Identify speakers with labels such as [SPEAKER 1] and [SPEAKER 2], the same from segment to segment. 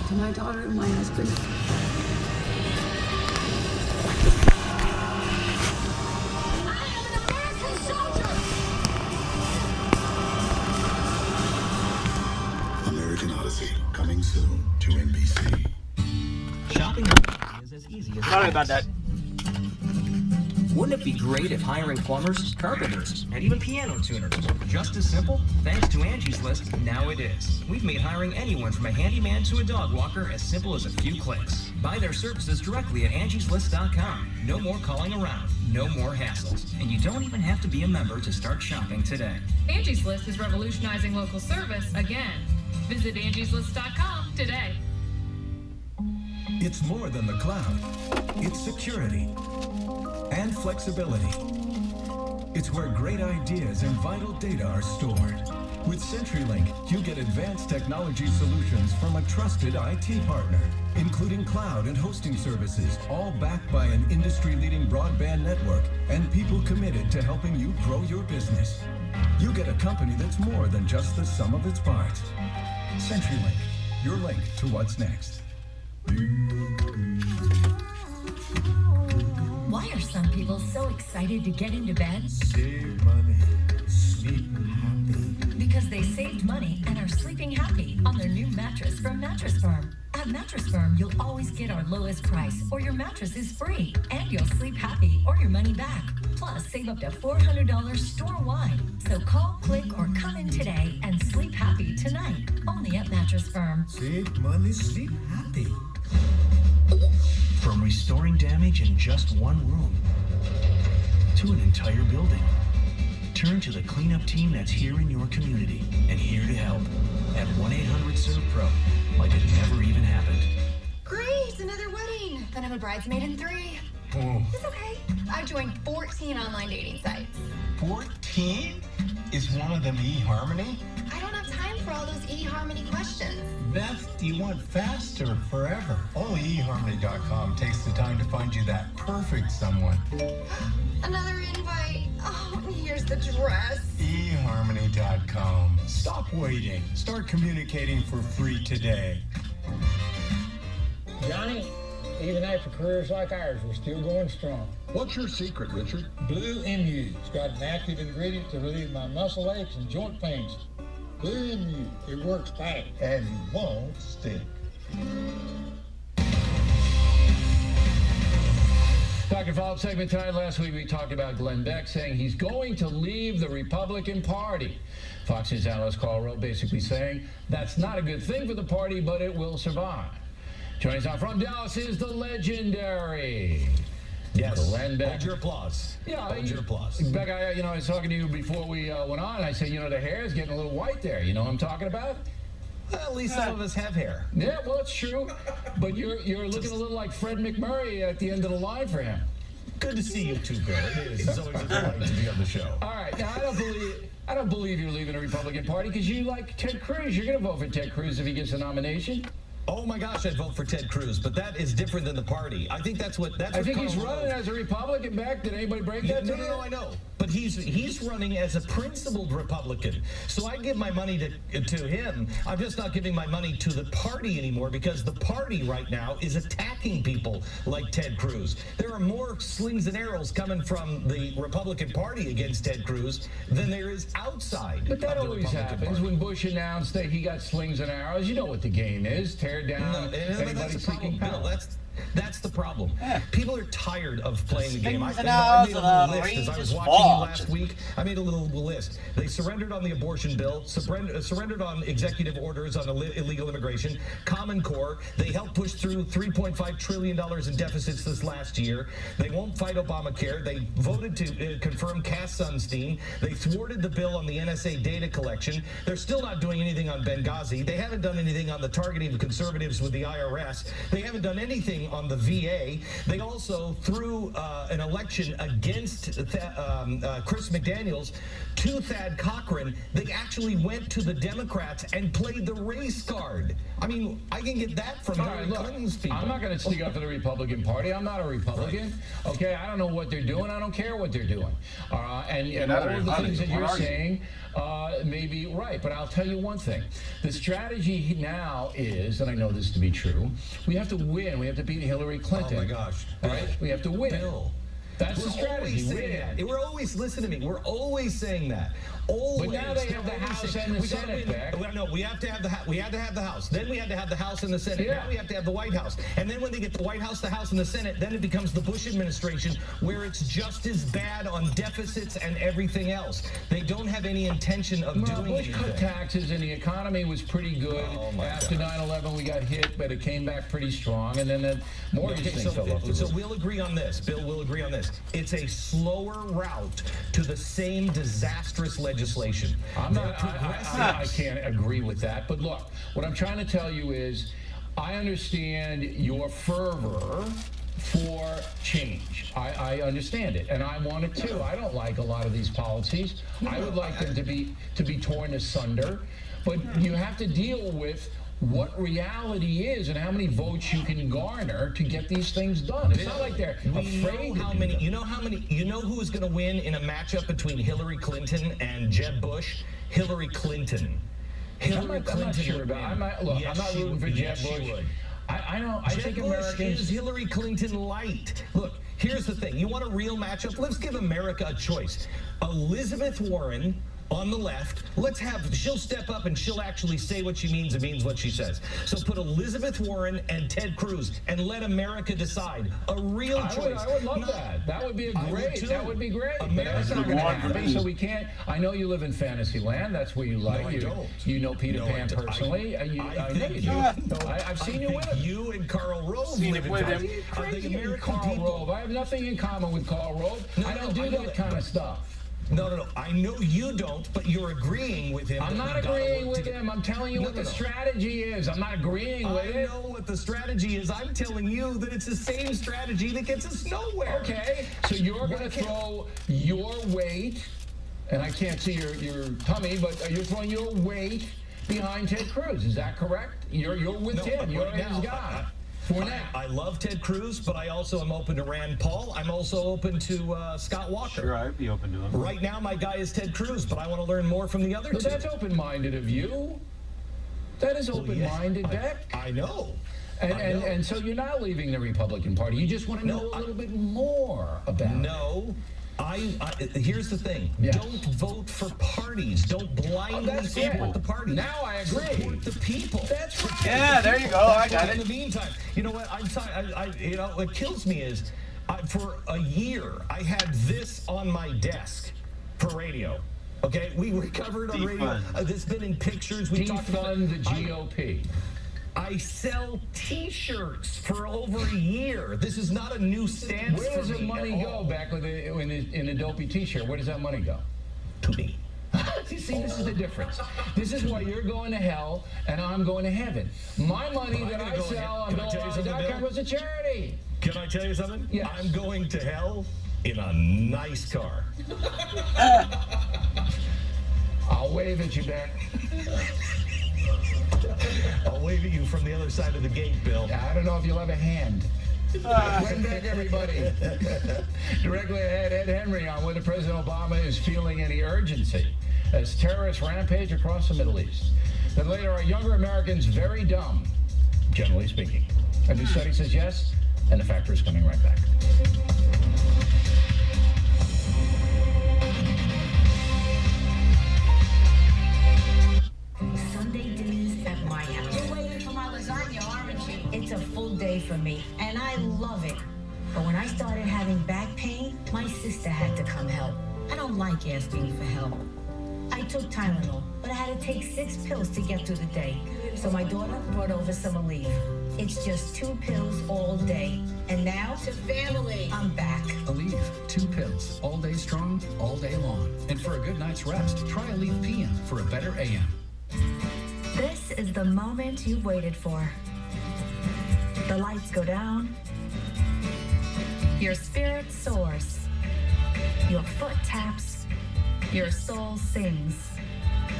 [SPEAKER 1] to my daughter and my husband.
[SPEAKER 2] I am an American soldier!
[SPEAKER 3] American Odyssey, coming soon to NBC.
[SPEAKER 4] Shopping is as easy as
[SPEAKER 5] Sorry about that.
[SPEAKER 4] Wouldn't it be great if hiring plumbers, carpenters, and even piano tuners was just as simple? Thanks to Angie's List, now it is. We've made hiring anyone from a handyman to a dog walker as simple as a few clicks. Buy their services directly at angieslist.com. No more calling around, no more hassles, and you don't even have to be a member to start shopping today.
[SPEAKER 6] Angie's List is revolutionizing local service again. Visit angieslist.com today.
[SPEAKER 7] It's more than the cloud. It's security and flexibility. It's where great ideas and vital data are stored. With CenturyLink, you get advanced technology solutions from a trusted IT partner, including cloud and hosting services, all backed by an industry-leading broadband network and people committed to helping you grow your business. You get a company that's more than just the sum of its parts. CenturyLink, your link to what's next.
[SPEAKER 8] Why are some people so excited to get into bed?
[SPEAKER 7] Save money, sleep happy.
[SPEAKER 8] Because they saved money and are sleeping happy on their new mattress from Mattress Firm. At Mattress Firm, you'll always get our lowest price, or your mattress is free, and you'll sleep happy or your money back. Plus, save up to $400 store-wide. So call, click, or come in today and sleep happy tonight. Only at Mattress Firm.
[SPEAKER 7] Save money, sleep happy.
[SPEAKER 4] From restoring damage in just one room to an entire building, turn to the cleanup team that's here in your community and here to help at 1-800-SERVE-PRO, like it never even happened.
[SPEAKER 2] Great, another wedding. Then I'm a bridesmaid in 3.
[SPEAKER 7] Oh.
[SPEAKER 2] It's okay. I've joined 14 online dating sites.
[SPEAKER 9] 14? Is one of them eHarmony?
[SPEAKER 2] I don't have time for all those eHarmony questions.
[SPEAKER 9] Beth, do you want fast or forever? Only eHarmony.com takes the time to find you that perfect someone.
[SPEAKER 2] Another invite. Oh, and here's the dress.
[SPEAKER 9] eHarmony.com. Stop waiting. Start communicating for free today.
[SPEAKER 10] Johnny, even after careers like ours, we're still going strong.
[SPEAKER 3] What's your secret, Richard?
[SPEAKER 10] Blue MU. It's got an active ingredient to relieve my muscle aches and joint pains. Blue MU. It works fast.
[SPEAKER 9] And won't stick.
[SPEAKER 11] Dr. Follow-up segment tonight. Last week we talked about Glenn Beck saying he's going to leave the Republican Party. Fox News analyst Carl Rowe basically saying that's not a good thing for the party, but it will survive. Joining us now from Dallas is the legendary Glenn Beck.
[SPEAKER 4] Hold your applause.
[SPEAKER 11] Yeah,
[SPEAKER 4] Hold your applause.
[SPEAKER 11] Beck, I was talking to you before we went on. I said, the hair is getting a little white there. You know what I'm talking about?
[SPEAKER 4] Well, at least some of us have hair.
[SPEAKER 11] Yeah, well, it's true. But you're looking a little like Fred McMurray at the end of the line for him.
[SPEAKER 4] Good to see you too, Bill. It is. It's always a delight to be on the show.
[SPEAKER 11] All right, now I don't believe you're leaving the Republican Party because you like Ted Cruz. You're going to vote for Ted Cruz if he gets a nomination.
[SPEAKER 4] Oh my gosh, I'd vote for Ted Cruz, but that is different than the party. I think that's what
[SPEAKER 11] I think he's running as a Republican back. Did anybody break that to you?
[SPEAKER 4] No, I know. But he's running as a principled Republican. So I give my money to him. I'm just not giving my money to the party anymore because the party right now is attacking people like Ted Cruz. There are more slings and arrows coming from the Republican Party against Ted Cruz than there is outside.
[SPEAKER 11] But that always happens. When Bush announced that he got slings and arrows, you know what the game is. Tear down anybody seeking power.
[SPEAKER 4] Bill, that's the problem. Yeah. People are tired of playing the game. I made a little list as I was watching you last week. I made a little list. They surrendered on the abortion bill, surrendered on executive orders on illegal immigration, Common Core. They helped push through $3.5 trillion in deficits this last year. They won't fight Obamacare. They voted to confirm Cass Sunstein. They thwarted the bill on the NSA data collection. They're still not doing anything on Benghazi. They haven't done anything on the targeting of conservatives with the IRS. They haven't done anything on the VA. They also threw an election against Chris McDaniels to Thad Cochran. They actually went to the Democrats and played the race card. I mean, I can get that from Hillary Clinton's people.
[SPEAKER 11] I'm not going to stick up for the Republican Party. I'm not a Republican. Right. Okay, I don't know what they're doing. I don't care what they're doing. And all of the things that you're saying may be right. But I'll tell you one thing. The strategy now is, and I know this to be true, we have to win. We have to beat Hillary Clinton.
[SPEAKER 4] Oh, my gosh.
[SPEAKER 11] Right? We have to win.
[SPEAKER 4] Bill.
[SPEAKER 11] That's the strategy.
[SPEAKER 4] We're always, listen to me, we're always saying that. Always.
[SPEAKER 11] But now they have the House and the Senate back.
[SPEAKER 4] No, we have to have the House. Then we had to have the House and the Senate.
[SPEAKER 11] Yeah.
[SPEAKER 4] Now we have to have the White House. And then when they get the White House, the House, and the Senate, then it becomes the Bush administration, where it's just as bad on deficits and everything else. They don't have any intention of doing
[SPEAKER 11] Bush
[SPEAKER 4] anything.
[SPEAKER 11] cut taxes, and the economy was pretty good. After 9/11, we got hit, but it came back pretty strong. And then the mortgage thing fell off the roof.
[SPEAKER 4] So we'll agree on this. Bill will agree on this. It's a slower route to the same disastrous legislation.
[SPEAKER 11] I can't agree with that. But look, what I'm trying to tell you is I understand your fervor for change. I understand it, and I want it too. I don't like a lot of these policies. I would like them to be torn asunder. But you have to deal with what reality is and how many votes you can garner to get these things done. It's not like they're afraid to do them.
[SPEAKER 4] You know who's going to win in a matchup between Hillary Clinton and Jeb Bush? Hillary Clinton.
[SPEAKER 11] I'm not sure about it. I'm not rooting for Jeb Bush. I think Americans...
[SPEAKER 4] is Hillary Clinton light. Look, here's the thing. You want a real matchup? Let's give America a choice. Elizabeth Warren on the left, she'll step up and she'll actually say what she means and means what she says. So put Elizabeth Warren and Ted Cruz and let America decide. A real choice.
[SPEAKER 11] I would love that. That would be that would be great. But that's not going to happen, so we can't. I know you live in fantasy land. That's where you like.
[SPEAKER 4] No, I don't.
[SPEAKER 11] You know Peter Pan personally. I know you do. I've seen you with him.
[SPEAKER 4] You and Karl Rove live in fantasy.
[SPEAKER 11] Crazy Karl Rove. I have nothing in common with Karl Rove. I don't do that kind of stuff.
[SPEAKER 4] No. I know you don't, but you're agreeing with him.
[SPEAKER 11] I'm not agreeing with him. I'm telling you what the strategy is. I'm not agreeing with it.
[SPEAKER 4] I know what the strategy is. I'm telling you that it's the same strategy that gets us nowhere.
[SPEAKER 11] Okay, so you're going to throw your weight, and I can't see your tummy, but you're throwing your weight behind Ted Cruz. Is that correct? You're with Ted. You're his guy.
[SPEAKER 4] I love Ted Cruz, but I also am open to Rand Paul. I'm also open to Scott Walker.
[SPEAKER 1] Sure, I'd be open to him.
[SPEAKER 4] Right now, my guy is Ted Cruz, but I want to learn more from the other two.
[SPEAKER 11] That's open-minded of you. That is open-minded, Beck.
[SPEAKER 4] I know.
[SPEAKER 11] And so you're not leaving the Republican Party. You just want to know a little bit more about it.
[SPEAKER 4] No. Here's the thing.
[SPEAKER 11] Yeah.
[SPEAKER 4] Don't vote for parties. Don't blindly support the party.
[SPEAKER 11] Now I agree.
[SPEAKER 4] Support the people.
[SPEAKER 11] That's right.
[SPEAKER 1] Yeah, there you go. I got it.
[SPEAKER 4] In the meantime, you know what? I'm sorry. What kills me is, for a year, I had this on my desk for radio. Okay, we covered on radio. It's been in pictures. We talked about
[SPEAKER 11] the GOP.
[SPEAKER 4] I sell T-shirts for over a year. This is not a new stance.
[SPEAKER 11] Where does the money go back in a dopey T-shirt? Where does that money go?
[SPEAKER 4] To me.
[SPEAKER 11] You see, this is the difference. This is why you're going to hell and I'm going to heaven. My money that I sell on BeYE.com goes to charity.
[SPEAKER 4] Can I tell you something?
[SPEAKER 11] Yes.
[SPEAKER 4] I'm going to hell in a nice car.
[SPEAKER 11] I'll wave at you, Beck.
[SPEAKER 4] I'll wave at you from the other side of the gate, Bill.
[SPEAKER 11] I don't know if you'll have a hand. Welcome back, everybody. Directly ahead, Ed Henry on whether President Obama is feeling any urgency as terrorists rampage across the Middle East. Then later, are younger Americans very dumb, generally speaking? A new study says yes, and the factor is coming right back.
[SPEAKER 8] Sunday dinners at my house.
[SPEAKER 2] You're waiting for my lasagna, aren't you?
[SPEAKER 8] It's a full day for me, and I love it. But when I started having back pain, my sister had to come help. I don't like asking for help. I took Tylenol, but I had to take 6 pills to get through the day. So my daughter brought over some Aleve. It's just 2 pills all day. And now,
[SPEAKER 2] To family.
[SPEAKER 8] I'm back.
[SPEAKER 5] Aleve, 2 pills, all day strong, all day long. And for a good night's rest, try Aleve PM for a better AM.
[SPEAKER 8] This is the moment you've waited for. The lights go down, Your spirit soars. Your foot taps. Your soul sings.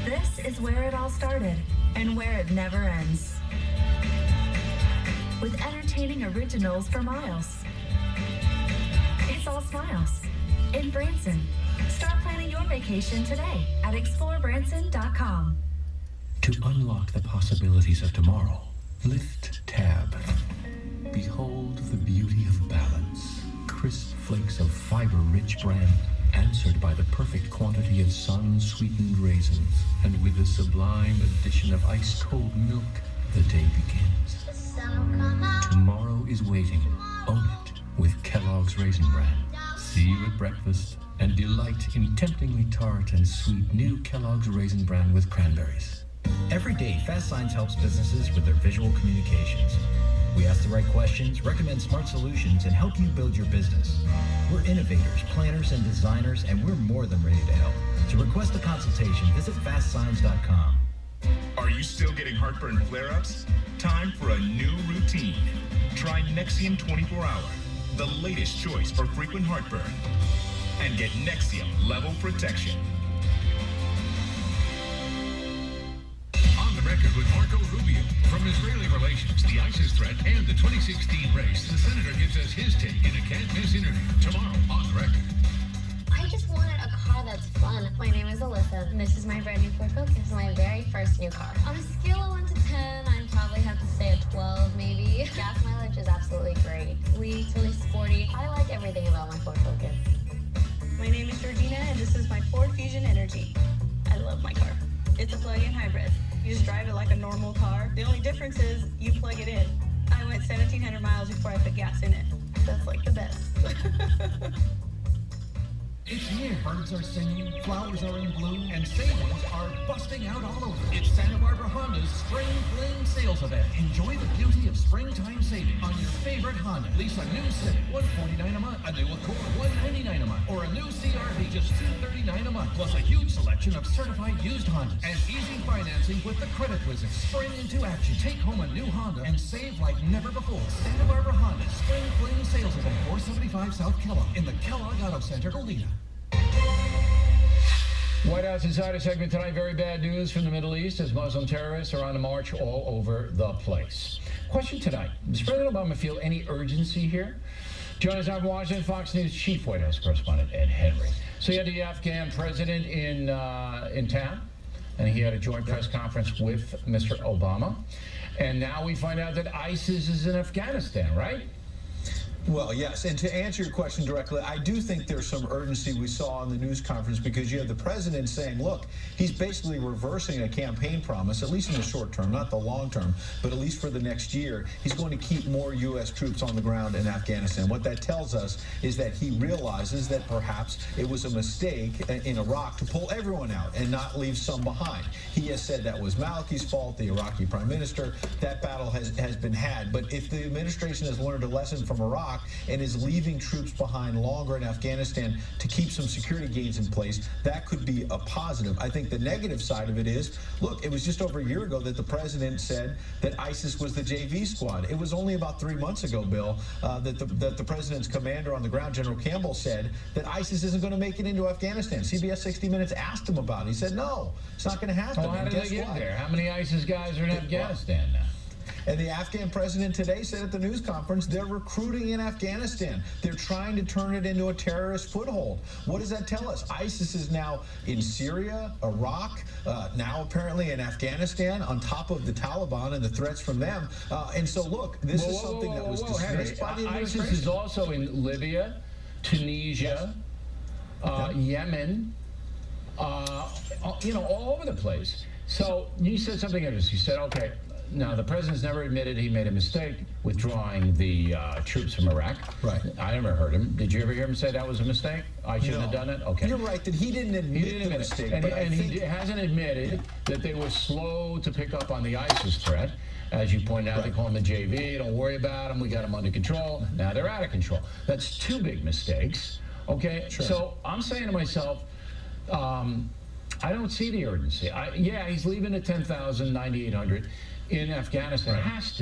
[SPEAKER 8] This is where it all started and where it never ends. With entertaining originals for miles. It's all smiles in Branson. Start planning your vacation today at explorebranson.com.
[SPEAKER 7] To unlock the possibilities of tomorrow, lift tab. Behold the beauty of balance. Crisp flakes of fiber-rich bran, answered by the perfect quantity of sun-sweetened raisins. And with the sublime addition of ice-cold milk, the day begins. Tomorrow is waiting. Own it with Kellogg's Raisin Bran. See you at breakfast and delight in temptingly tart and sweet new Kellogg's Raisin Bran with cranberries.
[SPEAKER 12] Every day, Fast Signs helps businesses with their visual communications. We ask the right questions, recommend smart solutions, and help you build your business. We're innovators, planners, and designers, and we're more than ready to help. To request a consultation, visit fastsigns.com.
[SPEAKER 13] Are you still getting heartburn flare-ups? Time for a new routine. Try Nexium 24-Hour, the latest choice for frequent heartburn. And get Nexium Level Protection.
[SPEAKER 14] On the record with Marco Rubio. From Israeli relations, the ISIS threat, and the 2016 race, the senator gives us his take in a can't-miss interview tomorrow on the record.
[SPEAKER 2] I just wanted a car that's fun. My name is Alyssa, and this is my brand new Ford Focus, my very first new car. On a scale of 1 to 10, I'd probably have to say a 12, maybe. Gas mileage is absolutely great. It's really sporty. I like everything about my Ford Focus.
[SPEAKER 15] My name is Georgina, and this is my Ford Fusion Energy. I love my car. It's a plug-in hybrid. You just drive it like a normal car. The only difference is you plug it in. I went 1,700 miles before I put gas in it. That's like the best.
[SPEAKER 5] It's here. Birds are singing, flowers are in bloom, and savings are busting out all over. It's Santa Barbara Honda's Spring Fling Sales Event. Enjoy the beauty of springtime savings on your favorite Honda. Lease a new Civic, $149 a month. A new Accord, $199 a month. Or a new CRV, just $239 a month. Plus a huge selection of certified used Hondas. And easy financing with the Credit Wizard. Spring into action. Take home a new Honda and save like never before. Santa Barbara Honda's Spring Fling Sales Event, 475 South Kellogg, in the Kellogg Auto Center, Goleta.
[SPEAKER 11] White House Insider segment tonight. Very bad news from the Middle East as Muslim terrorists are on the march all over the place. Question tonight. Does President Obama feel any urgency here? Joining us out of Washington, Fox News Chief White House Correspondent Ed Henry. So you had the Afghan president in town, and he had a joint press conference with Mr. Obama. And now we find out that ISIS is in Afghanistan, right?
[SPEAKER 4] Well, yes, and to answer your question directly, I do think there's some urgency we saw in the news conference because you have the president saying, look, he's basically reversing a campaign promise, at least in the short term, not the long term, but at least for the next year, he's going to keep more U.S. troops on the ground in Afghanistan. What that tells us is that he realizes that perhaps it was a mistake in Iraq to pull everyone out and not leave some behind. He has said that was Maliki's fault, the Iraqi prime minister. That battle has been had. But if the administration has learned a lesson from Iraq, and is leaving troops behind longer in Afghanistan to keep some security gains in place, that could be a positive. I think the negative side of it is, look, it was just over a year ago that the president said that ISIS was the JV squad. It was only about 3 months ago, Bill, that the president's commander on the ground, General Campbell, said that ISIS isn't going to make it into Afghanistan. CBS 60 Minutes asked him about it. He said, no, it's not going to happen.
[SPEAKER 11] Well, how did they get there? How many ISIS guys are in Afghanistan now?
[SPEAKER 4] And the Afghan president today said at the news conference they're recruiting in Afghanistan. They're trying to turn it into a terrorist foothold. What does that tell us? ISIS is now in Syria, Iraq, now apparently in Afghanistan, on top of the Taliban and the threats from them. And so, look, this is something that was dismissed by the administration.
[SPEAKER 11] ISIS is also in Libya, Tunisia, Yemen, all over the place. So you said something interesting. You said, okay, now, the president's never admitted he made a mistake withdrawing the troops from Iraq.
[SPEAKER 4] Right.
[SPEAKER 11] I never heard him. Did you ever hear him say that was a mistake? I shouldn't have done it? Okay.
[SPEAKER 4] You're right that he didn't admit the mistake.
[SPEAKER 11] And he hasn't admitted that they were slow to pick up on the ISIS threat. As you pointed out, they call them the JV. Don't worry about them. We got them under control. Now they're out of control. That's two big mistakes. Okay?
[SPEAKER 4] Sure.
[SPEAKER 11] So I'm saying to myself, I don't see the urgency. Yeah, he's leaving at 10,000, 9,800. In Afghanistan, has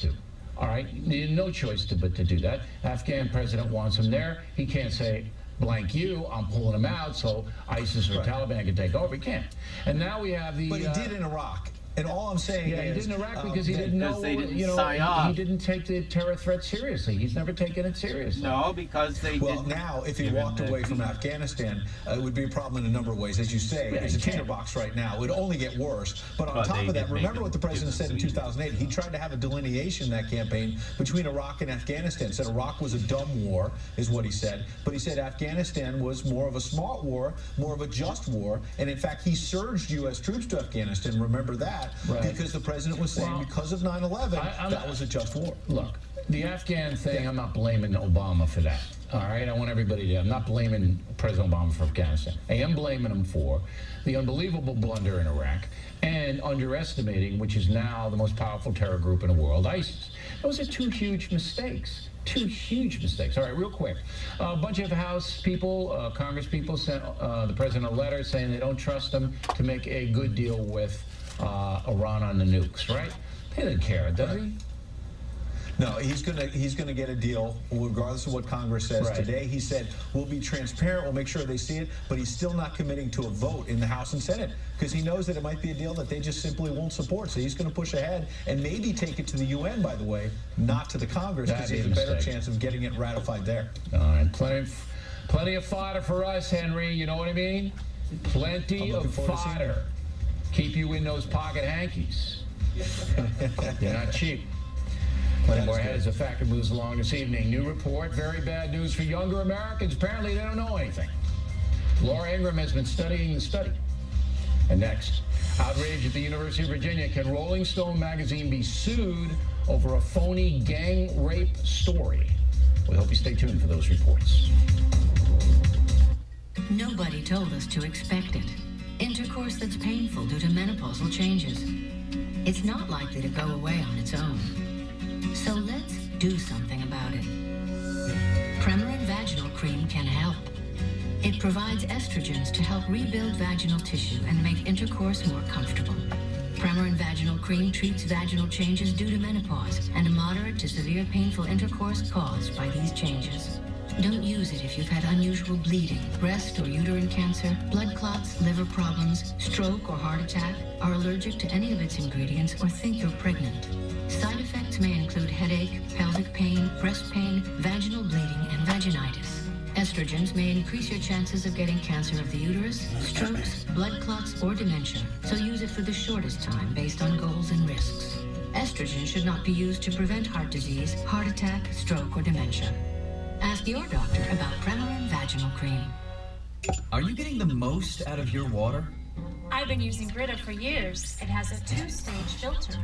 [SPEAKER 11] to. All right, no choice but to do that. Afghan president wants him there. He can't say, blank you, I'm pulling him out so ISIS or Taliban can take over. He can't. And now we have the...
[SPEAKER 4] But he did in Iraq. And all I'm saying is...
[SPEAKER 11] he did in Iraq because he didn't know,
[SPEAKER 1] they didn't sign off.
[SPEAKER 11] He didn't take the terror threat seriously. He's never taken it seriously.
[SPEAKER 1] No, because they
[SPEAKER 4] Well, now, if he walked away from Afghanistan, it would be a problem in a number of ways. As you say, it's a tinderbox right now. It would only get worse. But on top of that, remember what the president said in 2008? He tried to have a delineation in that campaign between Iraq and Afghanistan. Said Iraq was a dumb war, is what he said. But he said Afghanistan was more of a smart war, more of a just war. And in fact, he surged U.S. troops to Afghanistan. Remember that? Because the president was saying because of 9/11, that was a just war.
[SPEAKER 11] Look, the Afghan thing, I'm not blaming Obama for that. All right, I want everybody to. I'm not blaming President Obama for Afghanistan. I am blaming him for the unbelievable blunder in Iraq and underestimating, which is now the most powerful terror group in the world, ISIS. Those are two huge mistakes. Two huge mistakes. All right, real quick. A bunch of House people, Congress people sent the president a letter saying they don't trust him to make a good deal with Iran on the nukes, right? He doesn't care, does he?
[SPEAKER 4] No, he's gonna get a deal regardless of what Congress says today. He said we'll be transparent, we'll make sure they see it, but he's still not committing to a vote in the House and Senate because he knows that it might be a deal that they just simply won't support. So he's going to push ahead and maybe take it to the UN, by the way, not to the Congress, because he has a better chance of getting it ratified there.
[SPEAKER 11] All right, plenty of fodder for us, Henry. You know what I mean? Plenty of fodder. Keep you in those pocket hankies. You're not cheap. Plenty more ahead as the factor moves along this evening. New report, very bad news for younger Americans. Apparently they don't know anything. Laura Ingraham has been studying the study. And next, outrage at the University of Virginia. Can Rolling Stone magazine be sued over a phony gang rape story? We hope you stay tuned for those reports.
[SPEAKER 16] Nobody told us to expect it. Intercourse that's painful due to menopausal changes. It's not likely to go away on its own. So let's do something about it. Premarin Vaginal Cream can help. It provides estrogens to help rebuild vaginal tissue and make intercourse more comfortable. Premarin Vaginal Cream treats vaginal changes due to menopause and moderate to severe painful intercourse caused by these changes. Don't use it if you've had unusual bleeding, breast or uterine cancer, blood clots, liver problems, stroke or heart attack, are allergic to any of its ingredients, or think you're pregnant. Side effects may include headache, pelvic pain, breast pain, vaginal bleeding, and vaginitis. Estrogens may increase your chances of getting cancer of the uterus, strokes, blood clots, or dementia, so use it for the shortest time based on goals and risks. Estrogen should not be used to prevent heart disease, heart attack, stroke, or dementia. Ask your doctor about Premarin Vaginal Cream.
[SPEAKER 12] Are you getting the most out of your water?
[SPEAKER 17] I've been using Brita for years. It has a 2-stage filter.